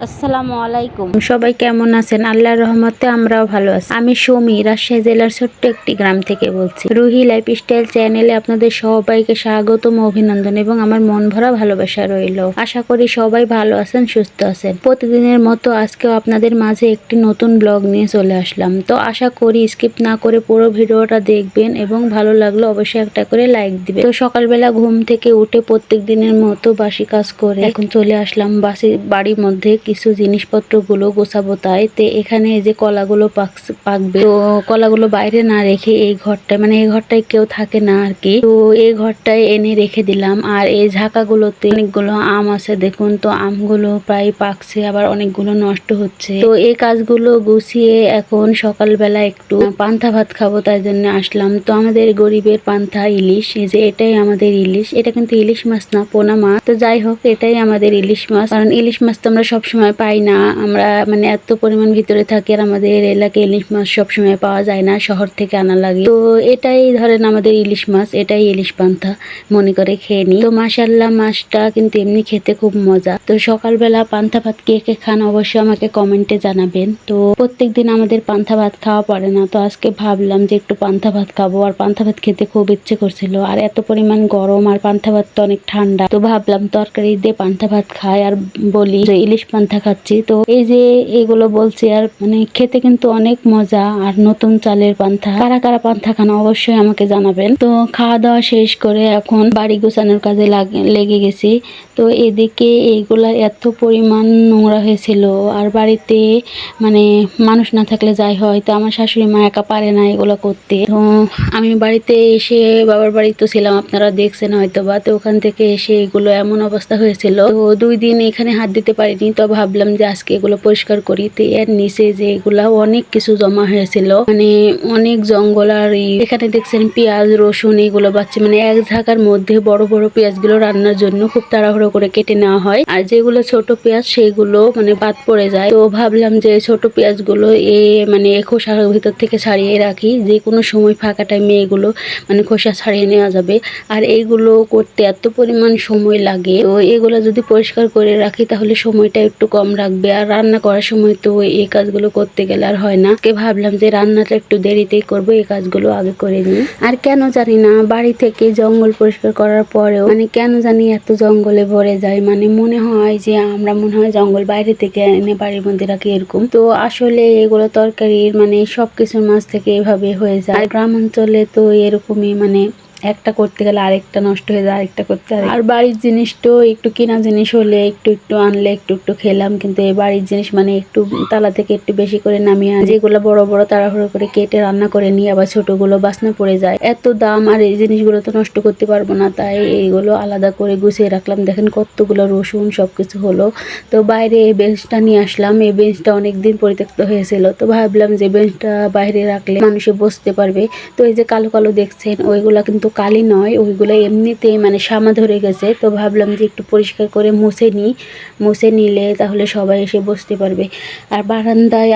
আসসালামু আলাইকুম, সবাই কেমন আছেন? আল্লাহর রহমতে আমরাও ভালো আছি। আমি সুমি, রাজশাহী জেলার ছোট্ট একটি গ্রাম থেকে বলছি। রুহি লাইফস্টাইল চ্যানেলে আপনাদের সবাইকে স্বাগতম, অভিনন্দন এবং আমার মন ভরা ভালোবাসা রইল। আশা করি সবাই ভালো আছেন, সুস্থ আছেন। প্রতিদিনের মতো আজকেও আপনাদের মাঝে একটি নতুন ব্লগ নিয়ে চলে আসলাম। তো আশা করি স্কিপ না করে পুরো ভিডিওটা দেখবেন এবং ভালো লাগলে অবশ্যই একটা করে লাইক দিবেন। তো সকালবেলা ঘুম থেকে উঠে প্রত্যেক দিনের মতো বাসি কাজ করে এখন চলে আসলাম বাড়ির মধ্যে কিছু জিনিসপত্র গুলো গোছাবো তাই। তো এখানে এই যে কলাগুলো পাকবে, তো কলাগুলো বাইরে না রেখে এই ঘরটায়, মানে এই ঘরটায় কেউ থাকে না আর কি, তো এই ঘরটায় এনে রেখে দিলাম। আর এই ঝাঁকাগুলোতে অনেকগুলো আম আছে, দেখুন। তো আমগুলো প্রায় পাকছে, আবার অনেকগুলো নষ্ট হচ্ছে। তো এই কাজগুলো গুছিয়ে এখন সকালবেলা একটু পান্তা ভাত খাবো, তাই জন্য আসলাম। তো আমাদের গরিবের পান্তা ইলিশ, এই যে এটাই আমাদের ইলিশ। এটা কিন্তু ইলিশ মাছ না, পোনা মাছ। তো যাই হোক, এটাই আমাদের ইলিশ মাছ। কারণ ইলিশ মাছ তো আমরা সবসময় পাই না, আমরা মানে এত পরিমাণ ভিতরে থাকি, আর আমাদের এলাকায় ইলিশ মাছ সবসময় পাওয়া যায় না, শহর থেকে আনা লাগে। তো এটাই ধরেন আমাদের ইলিশ মাছ, এটাই ইলিশ পান্তা মনে করে খেয়ে নি। তো মাশাল্লাহ, মাছটা কিন্তু এমনি খেতে খুব মজা। তো সকালবেলা পান্তা ভাত কে কে খান অবশ্যই আমাকে কমেন্টে জানাবেন। তো প্রত্যেকদিন আমাদের পান্তা ভাত খাওয়া পড়ে না, তো আজকে ভাবলাম যে একটু পান্তা ভাত খাবো। আর পান্তা ভাত খেতে খুব ইচ্ছে করছিল, আর এত পরিমাণ গরম, আর পান্তা ভাত তো অনেক ঠান্ডা। তো ভাবলাম তরকারি দিয়ে পান্তা ভাত খাই আর বলি যে ইলিশ পান্তা খাচ্ছি। তো এই যে এগুলো বলছি, আর মানে খেতে কিন্তু অনেক মজা। আর নতুন চালের পান্তা, কারা কারা পান্তা খান অবশ্যই আমাকে জানাবেন। তো খাওয়া দাওয়া শেষ করে এখন বাড়ি গোছানোর কাজে লেগে গেছি। তো এদিকে এইগুলা এত পরিমাণ নোংরা হয়েছিল, আর বাড়িতে মানে মানুষ না থাকলে যাই হয়, তো আমার শাশুড়ি মা একা পারে না এগুলো করতে। তো আমি বাড়িতে এসে, বাবার বাড়ি তো ছিলাম, আপনারা দেখছেন হয়তো বা। তো ওখান থেকে এসে এগুলো এমন অবস্থা হয়েছিল, তো 2 দিন এখানে হাত দিতে পারিনি। তো ভাবলাম যে আজকে এগুলো পরিষ্কার করি। তো এর নিচে যে এগুলা অনেক কিছু জমা হয়েছিল, মানে অনেক জঙ্গল। আর এখানে দেখছেন পেঁয়াজ রসুন এগুলো বাচ্চা, মানে এক ঝাঁকার মধ্যে বড় বড় পেঁয়াজ গুলো রান্নার জন্য খুব তাড়াহুড়ো করে কেটে নেওয়া হয়, আর যেগুলো ছোট পেঁয়াজ সেগুলো মানে বাদ পড়ে যায়। তো ভাবলাম যে ছোট পেঁয়াজ গুলো মানে খোসার ভিতর থেকে ছাড়িয়ে রাখি, যে কোনো সময় ফাঁকা টাইমে এগুলো মানে খোসা ছাড়িয়ে নেওয়া যাবে। আর এইগুলো করতে এত পরিমাণ সময় লাগে, তো এগুলো যদি পরিষ্কার করে রাখি তাহলে সময়টা একটু কম রাখবে। আর রান্না করার সময় তো এই কাজগুলো করতে গেলে আর হয় না। ভাবলাম যে রান্নাটা একটু দেরিতেই করবো, এই কাজগুলো আগে করে নিই। আর কেন জানি না বাড়ি থেকে জঙ্গল পরিষ্কার করার পরেও মানে কেন জানি এত জঙ্গলে ভরে যায়, মানে মনে হয় যে আমরা মনে হয় জঙ্গল বাইরে থেকে এনে বাড়ির মধ্যে রাখি এরকম। তো আসলে এগুলো তরকারির মানে সবকিছুর মাছ থেকে এভাবে হয়ে যায়। গ্রাম অঞ্চলে তো এরকমই, মানে একটা করতে গেলে আরেকটা নষ্ট হয়ে যায়, আরেকটা করতে। আর বাড়ির জিনিস তো একটু কেনা জিনিস হলে একটু একটু আনলে একটু একটু খেলাম, কিন্তু এই বাড়ির জিনিস মানে একটু তালা থেকে একটু বেশি করে নামিয়ে আনি, যেগুলো বড় বড় তাড়াহুড়ো করে কেটে রান্না করে নিয়ে আবার ছোটগুলো বাসনা পড়ে যায়, এত দাম। আর এই জিনিসগুলো তো নষ্ট করতে পারবো না, তাই এইগুলো আলাদা করে গুছিয়ে রাখলাম। দেখেন কতগুলো রসুন সবকিছু হলো। তো বাইরে এই বেঞ্চটা নিয়ে আসলাম, এই বেঞ্চটা অনেকদিন পরিত্যক্ত হয়েছিল। তো ভাবলাম যে বেঞ্চটা বাইরে রাখলে মানুষে বসতে পারবে। তো এই যে কালো কালো দেখছেন, ওইগুলা কিন্তু কালি নয়, ওইগুলো এমনিতেই মানে সামা ধরে গেছে। তো ভাবলাম যে একটু পরিষ্কার করে মুছে নিই, মুছে নিলে তাহলে সবাই এসে বসতে পারবে। আর বারান্দায়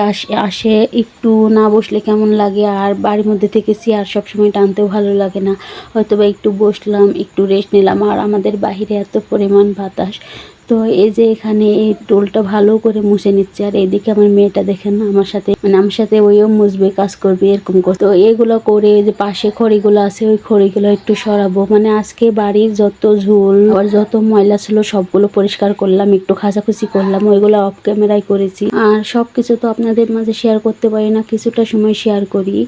আসে একটু না বসলে কেমন লাগে, আর বাড়ির মধ্যে থেকে চেয়ার সবসময় টানতেও ভালো লাগে না, হয়তো বা একটু বসলাম, একটু রেস্ট নিলাম। আর আমাদের বাহিরে এত পরিমাণ বাতাস। তো এই যে এখানে এই টোলটা ভালো করে মুছে নিচ্ছে, আর এদিকে আমার মেয়েটা দেখেন আমার সাথে, মানে আমার সাথে ওইও মুছবে, কাজ করবে, এরকম করতে। তো এগুলো করে যে পাশে খড়িগুলো আছে ওই খড়িগুলো একটু সরাবো। মানে আজকে বাড়ির যত ঝুল আর যত ময়লা ছিল সবগুলো পরিষ্কার করলাম, একটু খাঁচাখুচি করলাম, ওইগুলো অফ ক্যামেরায় করেছি। আর সবকিছু তো আপনাদের মাঝে শেয়ার করতে পারি না, কিছুটা সময় শেয়ার করি।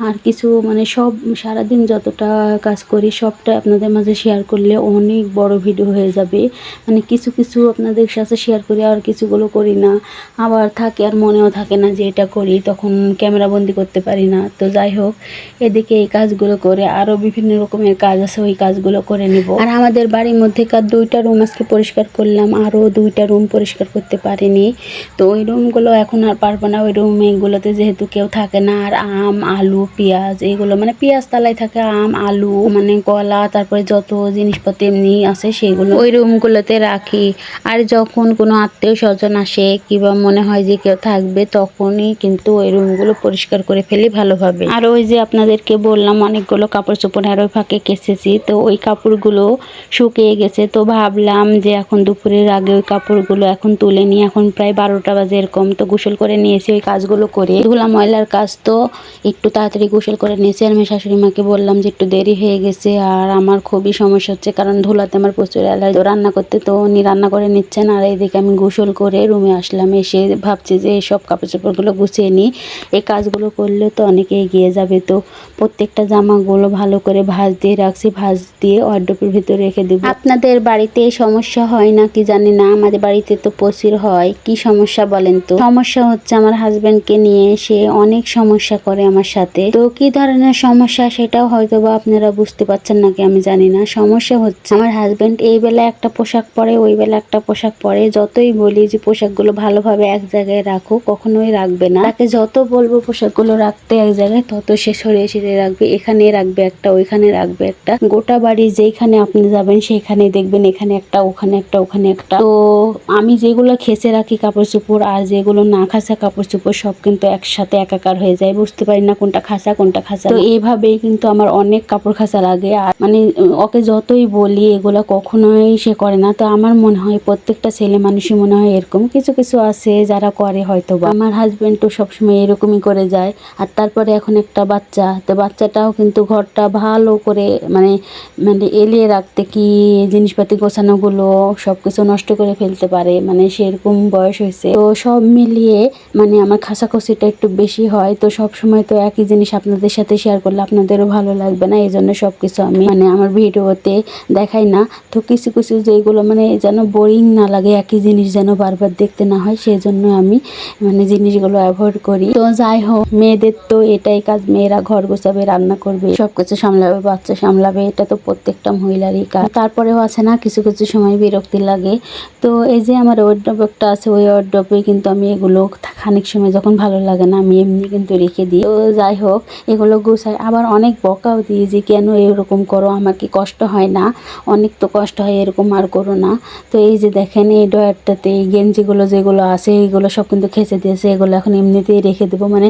আর কিছু মানে সব সারাদিন যতটা কাজ করি সবটা আপনাদের মাঝে শেয়ার করলে অনেক বড় ভিডিও হয়ে যাবে। মানে কিছু কিছু আপনাদের সাথে শেয়ার করি, আর কিছুগুলো করি না, আবার থাকে আর মনেও থাকে না যে এটা করি, তখন ক্যামেরা বন্দি করতে পারি না। তো যাই হোক, এদিকে এই কাজগুলো করে আরও বিভিন্ন রকমের কাজ আছে, ওই কাজগুলো করে নিব। আর আমাদের বাড়ির মধ্যেকার 2টা রুম আজকে পরিষ্কার করলাম, আরও 2টা রুম পরিষ্কার করতে পারিনি। তো ওই রুমগুলো এখন আর পারবো না, ওই রুমগুলোতে যেহেতু কেউ থাকে না। আর আম আলু পেঁয়াজ এগুলো, মানে পেঁয়াজ তালায় থাকে, আম আলু মানে কলা, তারপরে যত জিনিসপত্র এমনি আছে সেগুলো ওই রুমগুলোতে রাখি। আর যখন কোনো আত্মীয় স্বজন আসে কিংবা মনে হয় যে কেউ থাকবে তখনই কিন্তু ওই রুমগুলো পরিষ্কার করে ফেলি ভালোভাবে। আর ওই যে আপনাদেরকে বললাম অনেকগুলো কাপড় চোপড় আর ওই ফাঁকে কেচেছি, তো ওই কাপড়গুলো শুকিয়ে গেছে। তো ভাবলাম যে এখন দুপুরের আগে ওই কাপড়গুলো এখন তুলে নিই, এখন প্রায় 12টা বাজে এরকম। তো গোসল করে নিয়েছি ওই কাজগুলো করে, ধুলা ময়লার কাজ তো একটু তাড়াতাড়ি গোসল করে নিয়েছি। আর আমি শাশুড়ি মাকে বললাম যে একটু দেরি হয়ে গেছে, আর আমার খুবই সমস্যা হচ্ছে কারণ ধুলাতে আমার প্রচুর অ্যালার্জি। রান্না করতে তো উনি রান্না করে নিচ্ছেন, আর এইদিকে আমি গোসল করে রুমে আসলাম। এসে ভাবছি যে সব কাপড় চোপড়গুলো গুছিয়ে নিই, এই কাজগুলো করলে তো অনেকে এগিয়ে যাবে। তো প্রত্যেকটা জামাগুলো ভালো করে ভাঁজ দিয়ে রাখছি, ভাঁজ দিয়ে ওয়ারড্রোবের ভিতরে রেখে দেবো। আপনাদের বাড়িতে এই সমস্যা হয় না কি জানি না, আমাদের বাড়িতে তো প্রচুর হয়। কি সমস্যা বলেন তো? সমস্যা হচ্ছে আমার হাজবেন্ডকে নিয়ে, সে অনেক সমস্যা করে আমার সাথে। তো কি ধরনের সমস্যা সেটাও হয়তো বা আপনারা বুঝতে পারছেন নাকি আমি জানি না। সমস্যা হচ্ছে আমার হাজবেন্ড এই বেলা একটা পোশাক পরে, ওই বেলা একটা পোশাক পরে। যতই বলি যে পোশাকগুলো ভালোভাবে এক জায়গায় রাখো, কখনোই রাখবে না। তাকে যত বলবো পোশাকগুলো রাখতে এক জায়গায়, তত সে সরিয়ে সরিয়ে রাখবে। এখানে রাখবে একটা, ওইখানে রাখবে একটা। গোটা বাড়ি যেখানে আপনি যাবেন সেখানে দেখবেন এখানে একটা, ওখানে একটা, ওখানে একটা। তো আমি যেগুলো খেসে রাখি কাপড় চোপড় আর যেগুলো না খাসা কাপড় চোপড় সব কিন্তু একসাথে একাকার হয়ে যায়, বুঝতে পারি না কোনটা খাসা কোনটা খাসা। তো এইভাবেই কিন্তু আমার অনেক কাপড় খাসা লাগে। আর মানে ওকে যতই বলি এগুলো কখনোই সে করে না। তো আমার মনে হয় প্রত্যেকটা ছেলে মানুষই মনে হয় এরকম, কিছু কিছু আছে যারা করে হয়তো বা। আমার হাজবেন্ড তো সবসময় এরকমই করে যায়। আর তারপরে এখন একটা বাচ্চা, তো বাচ্চাটাও কিন্তু ঘরটা ভালো করে মানে মানে এলিয়ে রাখতে কি জিনিসপাতি গোছানোগুলো সবকিছু নষ্ট করে ফেলতে পারে, মানে সেরকম বয়স হয়েছে। তো সব মিলিয়ে মানে আমার খাসাখসিটা একটু বেশি হয়। তো সব সময় তো একই জিনিস আপনাদের সাথে শেয়ার করলে আপনাদেরও ভালো লাগবে না, এই জন্য সবকিছু আমি মানে আমার ভিডিওতে দেখাই না। তো কিছু কিছু যেগুলো মানে যেন বোরিং না লাগে, একই জিনিস যেন বারবার দেখতে না হয়, সেই জন্য আমি মানে জিনিসগুলো অ্যাভয়েড করি। তো যাই হোক, মেয়েদের তো এটাই কাজ, মেয়েরা ঘর গোছাবে, রান্না করবে, সবকিছু সামলাবে, বাচ্চা সামলাবে, এটা তো প্রত্যেকটা মহিলারই কাজ। তারপরেও আছে না কিছু কিছু সময় বিরক্তি লাগে। তো এই যে আমার ওয়ারড্রোব একটা আছে, ওই ওয়ারড্রোবে কিন্তু আমি এগুলো খানিক সময় যখন ভালো লাগে না আমি এমনি কিন্তু রেখে দিই। তো যাই হোক, এগুলো গুছাই। আবার অনেক বকাও দিই যে কেন এরকম করো, আমার কি কষ্ট হয় না? অনেক তো কষ্ট হয়, এরকম আর করো না। তো এই যে দেখেন এই ড্রয়ারটাতে এই গেঞ্জিগুলো যেগুলো আছে এইগুলো সব কিন্তু খেঁচে দিয়েছে, এগুলো এখন এমনিতেই রেখে দেবো। মানে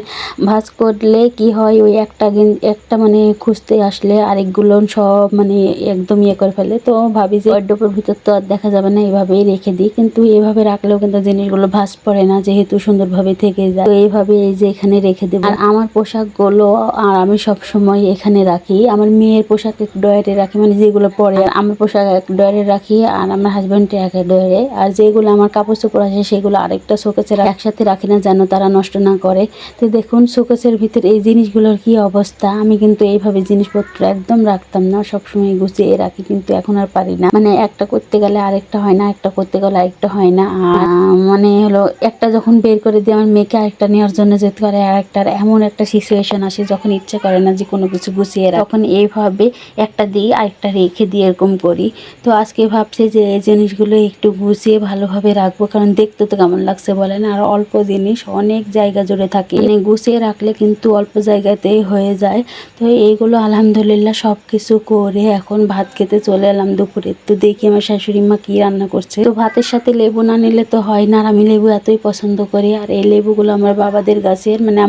ভাঁজ করলে কি হয়, ওই একটা একটা মানে খুঁজতে আসলে আরেকগুলো সব মানে একদম ইয়ে করে ফেলে। তো ভাবি যে ওয়ারড্রোবের ভিতর তো আর দেখা যাবে না, এইভাবেই রেখে দিই। কিন্তু এইভাবে রাখলেও কিন্তু জিনিসগুলো ভাঁজ পড়ে না, যেহেতু সুন্দরভাবে থেকে যায়। তো এইভাবে এই যে এখানে রেখে দেবো। আর আমার পোশাকগুলো আর আমি সব সময় এখানে রাখি। আমার মেয়ের পোশাক এক ড্রয়ারে রাখি, মানে যেগুলো পরে। আমার পোশাক এক ড্রয়ারে রাখি, আর আমার হাজবেন্ডের এক ড্রয়ারে। আর যেগুলো আমার কাপড় চোপড় আছে সেগুলো আরেকটা শোকেসে একসাথে রাখি না, যেন তারা নষ্ট না করে। তো দেখুন শোকেসের ভিতরে এই জিনিসগুলোর কি অবস্থা। আমি কিন্তু এইভাবে জিনিসপত্র একদম রাখতাম না, সবসময় গুছিয়ে রাখি, কিন্তু এখন আর পারি না। মানে একটা করতে গেলে আরেকটা হয় না, একটা করতে গেলে আরেকটা হয় না। আর মানে হলো একটা যখন বের করে দিয়ে আমার মেয়েকে আরেকটা নেওয়ার জন্য যেতে পারে, আরেকটার এমন একটা সিচুয়েশন আসে যখন ইচ্ছে করে না যে কোনো কিছু গুছিয়ে রাখ, তখন এইভাবে একটা দিই আরেকটা রেখে দিয়ে এরকম করি। তো আজকে ভাবছি যে এই জিনিসগুলো একটু গুছিয়ে ভালোভাবে রাখবো, কারণ দেখতে তো কেমন লাগছে বলেন। আর অল্প জিনিস অনেক জায়গা জুড়ে থাকে, মানে গুছিয়ে রাখলে কিন্তু অল্প জায়গাতেই হয়ে যায়। তো এইগুলো আলহামদুলিল্লাহ সব কিছু করে এখন ভাত খেতে চলে এলাম দুপুরে। তো দেখি আমার শাশুড়ি মা কি রান্না করছে। তো ভাতের সাথে লেবু না নিলে তো হয় না, আর আমি লেবু এতই পছন্দ করি। আর এই লেবুগুলো আমার বাবাদের গাছের, মানে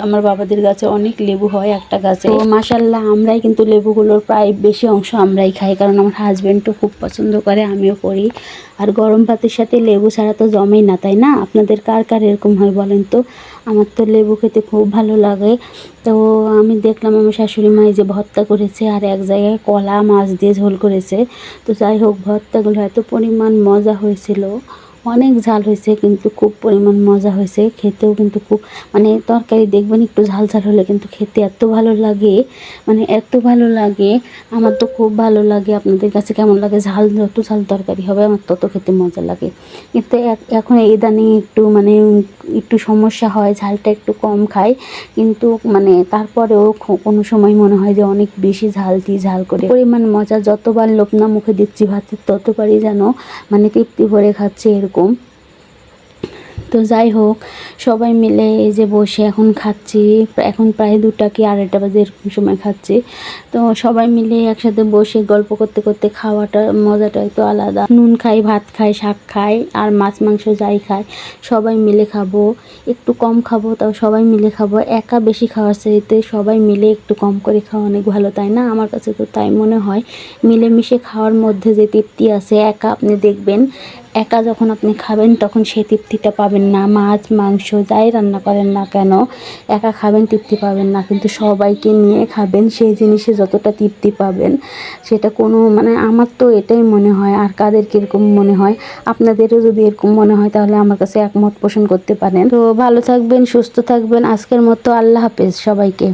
আমার বাবাদের গাছে অনেক লেবু হয় একটা গাছে। তো মাশাআল্লাহ আমরাই কিন্তু লেবুগুলোর প্রায় বেশি অংশ আমরাই খাই, কারণ আমার হাজবেন্ডও খুব পছন্দ করে, আমিও করি। আর গরম ভাতের সাথে লেবু ছাড়া তো জমেই না, তাই না? আপনাদের কার কার এরকম হয় বলেন তো? আমার তো লেবু খেতে খুব ভালো লাগে। তো আমি দেখলাম আমার শাশুড়ি মা এই যে ভর্তা করেছে, আর এক জায়গায় কলা মাছ দিয়ে ঝোল করেছে। তো যাই হোক, ভর্তাগুলো এত পরিমাণ মজা হয়েছিল, অনেক ঝাল হয়েছে কিন্তু খুব পরিমাণ মজা হয়েছে। খেতেও কিন্তু খুব মানে তরকারি দেখবেন একটু ঝাল ঝাল হলে কিন্তু খেতে এত ভালো লাগে, মানে এত ভালো লাগে। আমার তো খুব ভালো লাগে। আপনাদের কাছে কেমন লাগে? ঝাল, যত ঝাল তরকারি হবে আমার তত খেতে মজা লাগে। কিন্তু এখন ইদানিং একটু মানে একটু সমস্যা হয়, ঝালটা একটু কম খাই। কিন্তু মানে তারপরেও কোনো সময় মনে হয় যে অনেক বেশি ঝাল দিই, ঝাল করে পরিমাণ মজা। যতবার লোকনা মুখে দিচ্ছি ভাতের ততবারই যেন মানে তৃপ্তি ভরে খাচ্ছে এরকম। তো যাই হোক, সবাই মিলে এই যে বসে এখন খাচ্ছি। এখন প্রায় 2টা কি 2:30 বাজে এরকম সময় খাচ্ছি। তো সবাই মিলে একসাথে বসে গল্প করতে করতে খাওয়াটা মজাটা একটু আলাদা। নুন খাই, ভাত খাই, শাক খাই আর মাছ মাংস যাই খাই সবাই মিলে খাবো। একটু কম খাবো, তাও সবাই মিলে খাবো। একা বেশি খাওয়ার চাইতে সবাই মিলে একটু কম করে খাওয়া অনেক ভালো, তাই না? আমার কাছে তো তাই মনে হয়। মিলেমিশে খাওয়ার মধ্যে যে তৃপ্তি আছে, একা আপনি দেখবেন একা যখন আপনি খাবেন তখন সেই তৃপ্তিটা পাবেন না। মাছ মাংস যাই রান্না করেন না কেন, একা খাবেন তৃপ্তি পাবেন না, কিন্তু সবাইকে নিয়ে খাবেন সেই জিনিসে যতটা তৃপ্তি পাবেন সেটা কোনো মানে আমার তো এটাই মনে হয়। আর কাদের কীরকম মনে হয়, আপনাদেরও যদি এরকম মনে হয় তাহলে আমার কাছে একমত পোষণ করতে পারেন। তো ভালো থাকবেন, সুস্থ থাকবেন। আজকের মতো আল্লাহ হাফেজ সবাইকে।